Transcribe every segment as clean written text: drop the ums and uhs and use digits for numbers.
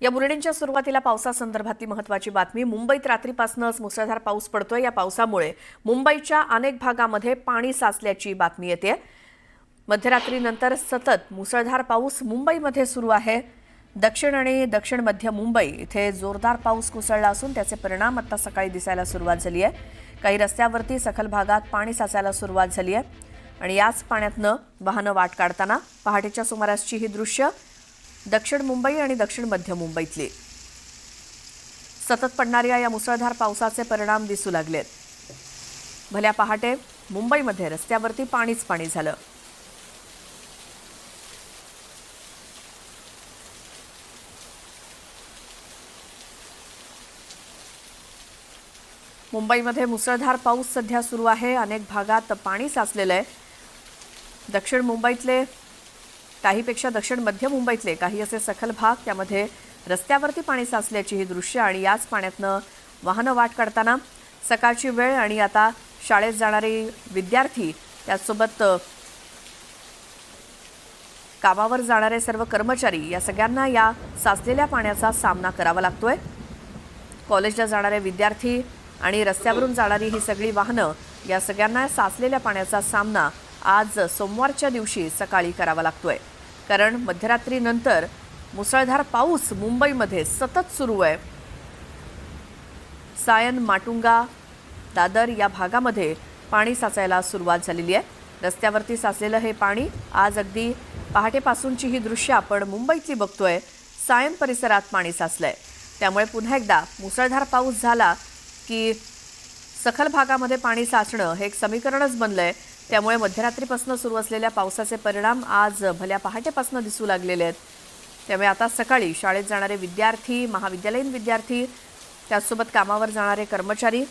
या बुलेटिनच्या सुरुवातीला पावसासंदर्भातली महत्त्वाची बातमी। मुंबईत रात्रीपासूनच मुसळधार पाऊस पडतोय। या पावसामुळे मुंबईच्या अनेक भागामध्ये पाणी साचल्याची बातमी येते। मध्यरात्रीनंतर सतत मुसळधार पाऊस मुंबईमध्ये सुरू आहे। दक्षिण आणि दक्षिण मध्य मुंबई इथे जोरदार पाऊस कोसळला असून त्याचे परिणाम आता सकाळी दिसायला सुरुवात झाली आहे। काही रस्त्यावरती सखल भागात पाणी साचायला सुरुवात झाली आहे आणि याच पाण्यातनं वाहनं वाट काढताना पहाटेच्या सुमारासची ही दृश्य दक्षिण मुंबई आणि दक्षिण मध्य मुंबईतली सतत पडणाऱ्या या मुसळधार पावसाचे परिणाम दिसू लागलेत। भल्या पहाटे मुंबईमध्ये रस्त्यावरती पाणीच पाणी झालं। मुंबईमध्ये मुसळधार पाऊस सध्या सुरू आहे। अनेक भागात पाणी साचलेलं आहे। दक्षिण मुंबईतले काहीपेक्षा दक्षिण मध्य मुंबईतले काही असे सखल भाग त्यामध्ये रस्त्यावरती पाणी साचल्याची ही दृश्य आणि याच पाण्यातनं वाहनं वाट काढताना सकाळची वेळ आणि आता शाळेत जाणारे विद्यार्थी त्यासोबत कामावर जाणारे सर्व कर्मचारी या सगळ्यांना या साचलेल्या पाण्याचा सामना करावा लागतोय। कॉलेजला जाणारे विद्यार्थी आणि रस्त्यावरून जाणारी ही सगळी वाहनं या सगळ्यांना साचलेल्या पाण्याचा सामना आज सोमवारच्या दिवशी सकाळी करावा लागतोय, कारण मध्यरात्रीनंतर मुसळधार पाऊस मुंबईमध्ये सतत सुरू आहे। सायन, माटुंगा, दादर या भागामध्ये पाणी साचायला सुरुवात झालेली आहे। रस्त्यावरती साचलेलं हे पाणी आज अगदी पहाटेपासूनची ही दृश्य आपण मुंबईतली बघतोय। सायन परिसरात पाणी साचलंय, त्यामुळे पुन्हा एकदा मुसळधार पाऊस झाला की सखल भागामध्ये पाणी साचणं हे एक समीकरणच बनलंय। त्यामुळे मध्यरात्रीपासून सुरू असलेल्या पावसाचे परिणाम आज भल्या पहाटेपासून दिसू लागलेले आहेत। त्यामुळे आता सकाळी शाळेत जाणारे विद्यार्थी, महाविद्यालयीन विद्यार्थी, त्यासोबत कामावर जाणारे कर्मचारी,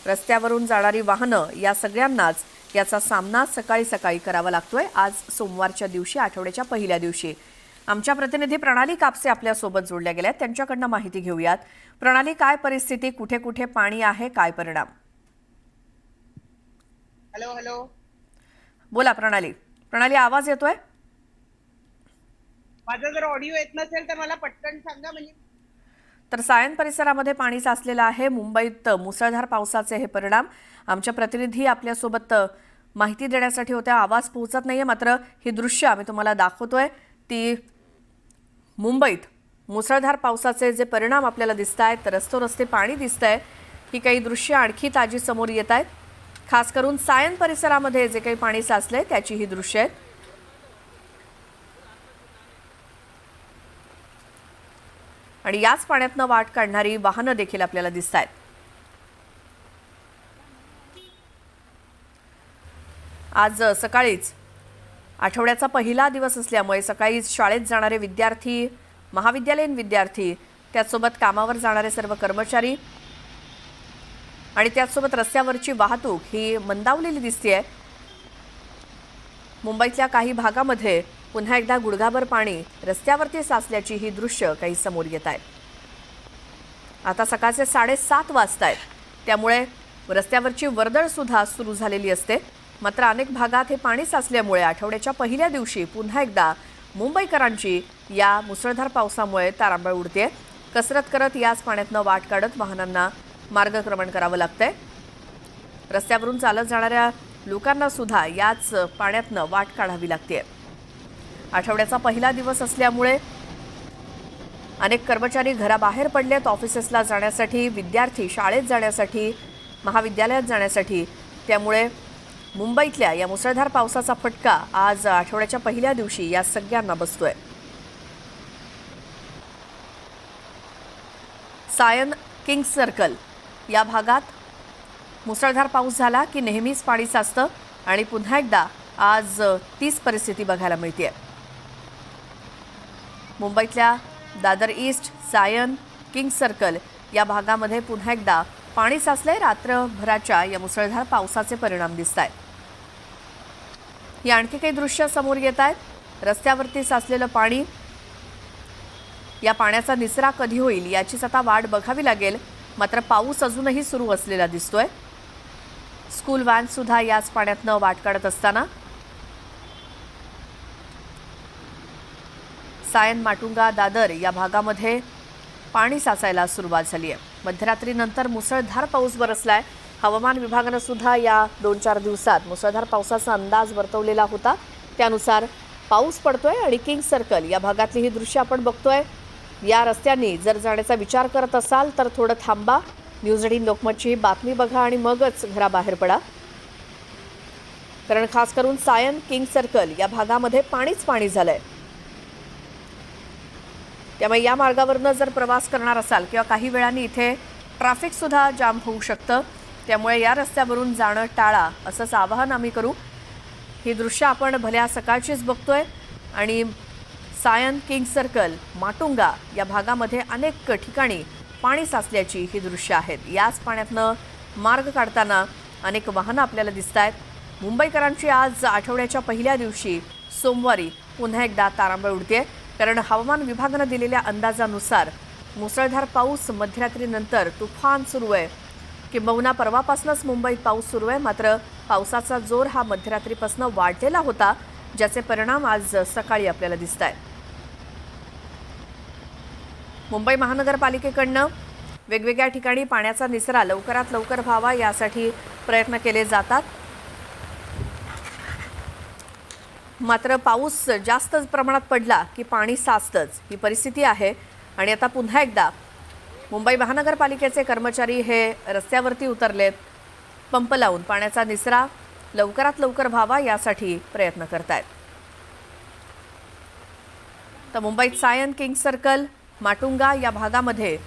रस्त्यावरून जाणारी वाहनं या सगळ्यांनाच याचा सामना सकाळी सकाळी करावा लागतोय। आज सोमवारच्या दिवशी, आठवड्याच्या पहिल्या दिवशी आमच्या प्रतिनिधी प्रणाली कापसे आपल्यासोबत जोडल्या गेल्या आहेत। त्यांच्याकडनं माहिती घेऊयात। प्रणाली, काय परिस्थिती, कुठे कुठे पाणी आहे, काय परिणाम? हॅलो हॅलो बोला प्रणाली। प्रणाली, आवाज येतोय? माझा जर ऑडिओ येत नसेल तर मला पटकन सांगा। म्हणजे तर सायन परिसरामध्ये पाणी साचलेलं आहे। मुंबईत मुसळधार पावसाचे हे परिणाम आमच्या प्रतिनिधी आपल्यासोबत माहिती देण्यासाठी होत्या। आवाज पोहोचत नाहीये, मात्र ही दृश्य आम्ही तुम्हाला दाखवतोय। ती मुंबईत मुसळधार पावसाचे जे परिणाम आपल्याला दिसत आहेत, रस्ते पाणी दिसतंय। ही काही दृश्य आणखी ताजी समोर येत आहेत। खास करून सायन परिसरामध्ये जे काही पाणी साचलंय त्याची ही दृश्य आहेत आणि याच पाण्यातनं वाट काढणारी वाहनं देखील आपल्याला दिसत आहेत। आज सकाळीच आठवड्याचा पहिला दिवस असल्यामुळे सकाळी शाळेत जाणारे विद्यार्थी, महाविद्यालयीन विद्यार्थी, त्यासोबत कामावर जाणारे सर्व कर्मचारी आणि त्यासोबत रस्त्यावरची वाहतूक ही मंदावलेली दिसतेय। मुंबईतल्या काही भागामध्ये पुन्हा एकदा गुडघाभर पाणी रस्त्यावरती साचल्याची ही दृश्य काही समोर येत आहेत। आता सकाळचे 7:30 वाजतायत, त्यामुळे रस्त्यावरची वर्दळ सुद्धा सुरू झालेली असते। मात्र अनेक भागात हे पाणी साचल्यामुळे आठवड्याच्या पहिल्या दिवशी पुन्हा एकदा मुंबईकरांची या मुसळधार पावसामुळे तारांबळ उडते। कसरत करत याच पाण्यातनं वाट काढत वाहनांना मार्गक्रमण करावं लागतंय। रस्त्यावरून चालत जाणाऱ्या लोकांना सुद्धा याच पाण्यातनं वाट काढावी लागते। आठवड्याचा पहिला दिवस असल्यामुळे अनेक कर्मचारी घराबाहेर पडलेत ऑफिसेसला जाण्यासाठी, विद्यार्थी शाळेत जाण्यासाठी, महाविद्यालयात जाण्यासाठी। त्यामुळे मुंबईतल्या या मुसळधार पावसाचा फटका आज आठवड्याच्या पहिल्या दिवशी या सगळ्यांना बसतोय। सायन, किंग्स सर्कल या भागात मुसळधार पाऊस झाला की नेहमीच पाणी साचतं आणि पुन्हा एकदा आज तीच परिस्थिती बघायला मिळते। मुंबईतल्या Dadar east, Sion, King's Circle या भागामध्ये पुन्हा एकदा पाणी साचलंय। रात्रभराच्या या मुसळधार पावसाचे परिणाम दिसत आहेत। ही आणखी काही दृश्य समोर येत आहेत। रस्त्यावरती साचलेलं पाणी, या पाण्याचा निचरा कधी होईल याचीच आता वाट बघावी लागेल। मात्र पाऊस अजूनही सुरू असलेला दिसतोय। स्कूल व्हॅन सुद्धा याच पाण्यातनं वाट काढत असताना सायन, माटुंगा, दादर या भागामध्ये पाणी साचायला सुरुवात झाली आहे. मध्यरात्रीनंतर मुसळधार पाऊस बरसलाय. हवामान विभागानं सुद्धा या 2-4 दिवसात मुसळधार पावसाचा अंदाज वर्तवलेला होता. त्यानुसार पाऊस पडतोय आणि किंग सर्कल या भागातली ही दृश्य आपण बघतोय. या रस्त्यांनी जर जाण्याचा विचार करत असाल तर थोडं थांबा. न्यूज 18 लोकमतची बातमी बघा आणि मगच घराबाहेर पडा, कारण खास करून सायन, किंग सर्कल या भागामध्ये पाणीच पाणी झालंय. त्यामुळे या मार्गावरनं जर प्रवास करणार असाल किंवा काही वेळांनी इथे ट्रॅफिक सुद्धा जाम होऊ शकतं. त्यामुळे या रस्त्यावरून जाणं टाळा असंच आवाहन आम्ही करू. ही दृश्य आपण भल्या सकाळचीच बघतोय आणि सायन, किंग सर्कल, माटुंगा या भागामध्ये अनेक ठिकाणी पाणी साचल्याची ही दृश्य आहेत. याच पाण्यातनं मार्ग काढताना अनेक वाहनं आपल्याला दिसत आहेत. मुंबईकरांची आज आठवड्याच्या पहिल्या दिवशी सोमवारी पुन्हा एकदा तारांबळ उडते, कारण हवामान विभागानं दिलेल्या अंदाजानुसार मुसळधार पाऊस मध्यरात्रीनंतर तुफान सुरू आहे. किंबहुना परवापासूनच मुंबईत पाऊस सुरू आहे. मात्र पावसाचा जोर हा मध्यरात्रीपासून वाढलेला होता, ज्याचे परिणाम आज सकाळी आपल्याला दिसत आहेत. मुंबई महानगरपालिकेकडनं वेगवेगळ्या ठिकाणी पाण्याचा निचरा लवकरात लवकर व्हावा यासाठी प्रयत्न केले जातात. मात्र पाऊस जास्त प्रमाणात पडला की पाणी साचतंच, ही परिस्थिती आहे. आणि आता पुन्हा एकदा मुंबई महानगरपालिकेचे कर्मचारी हे रस्त्यावरती उतरलेत. पंप लावून पाण्याचा निचरा लवकरात लवकर व्हावा यासाठी प्रयत्न करतायत. तर मुंबईत सायन, किंग सर्कल, माटुंगा या भागामध्ये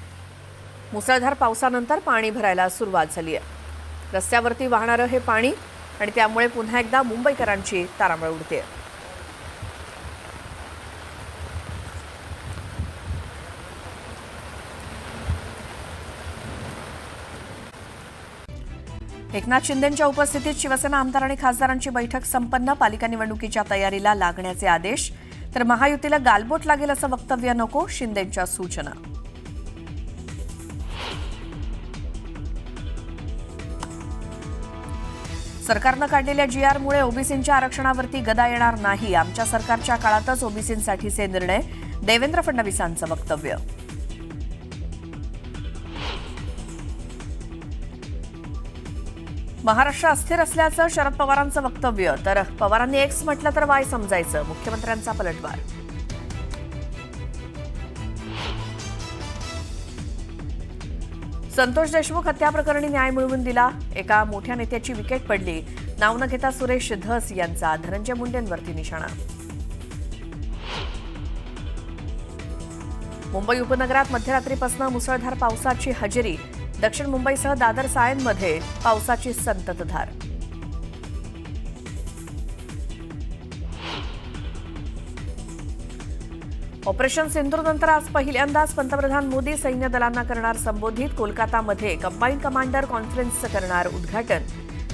मुसळधार पावसानंतर पाणी भरायला सुरुवात झाली आहे. रस्त्यावरती वाहणारं हे पाणी आणि त्यामुळे पुन्हा एकदा मुंबईकरांची तारांबळ उडते. एकनाथ शिंदेंच्या उपस्थितीत शिवसेना आमदार आणि खासदारांची बैठक संपन्न. पालिका निवडणुकीच्या तयारीला लागण्याचे आदेश. तर महायुतीला गालबोट लागेल असं वक्तव्य नको, शिंदेंच्या सूचना. सरकारनं काढलेल्या GRमुळे ओबीसींच्या आरक्षणावरती गदा येणार नाही. आमच्या सरकारच्या काळातच ओबीसींसाठीचे निर्णय, देवेंद्र फडणवीसांचं वक्तव्य. महाराष्ट्र अस्थिर असल्याचं शरद पवारांचं वक्तव्य. तर पवारांनी एक्स म्हटलं तर वाय समजायचं, मुख्यमंत्र्यांचा पलटवार. संतोष देशमुख हत्या प्रकरणी न्याय मिळवून दिला. एका मोठ्या नेत्याची विकेट पडली. नाव न घेता सुरेश धस यांचा धनंजय मुंडेंवरती निशाणा. मुंबई उपनगरात मध्यरात्रीपासून मुसळधार पावसाची हजेरी. दक्षिण मुंबईसह दादर, सायनमध्ये पावसाची संततधार. ऑपरेशन सिंदूरनंतर आज पहिल्यांदाच पंतप्रधान मोदी सैन्य दलांना करणार संबोधित. कोलकातामध्ये कंबाईंड कमांडर कॉन्फरन्सचं करणार उद्घाटन.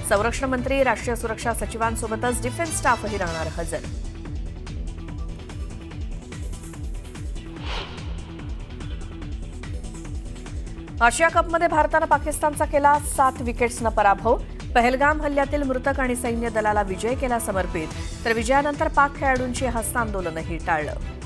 संरक्षण मंत्री, राष्ट्रीय सुरक्षा सचिवांसोबतच डिफेन्स स्टाफही राहणार हजर. आशिया कपमध्ये भारतानं पाकिस्तानचा केला 7 विकेट्सनं पराभव. पहलगाम हल्ल्यातील मृतक आणि सैन्य दलाला विजय केला समर्पित. तर विजयानंतर पाक खेळाडूंची हस्तांदोलनही टाळलं.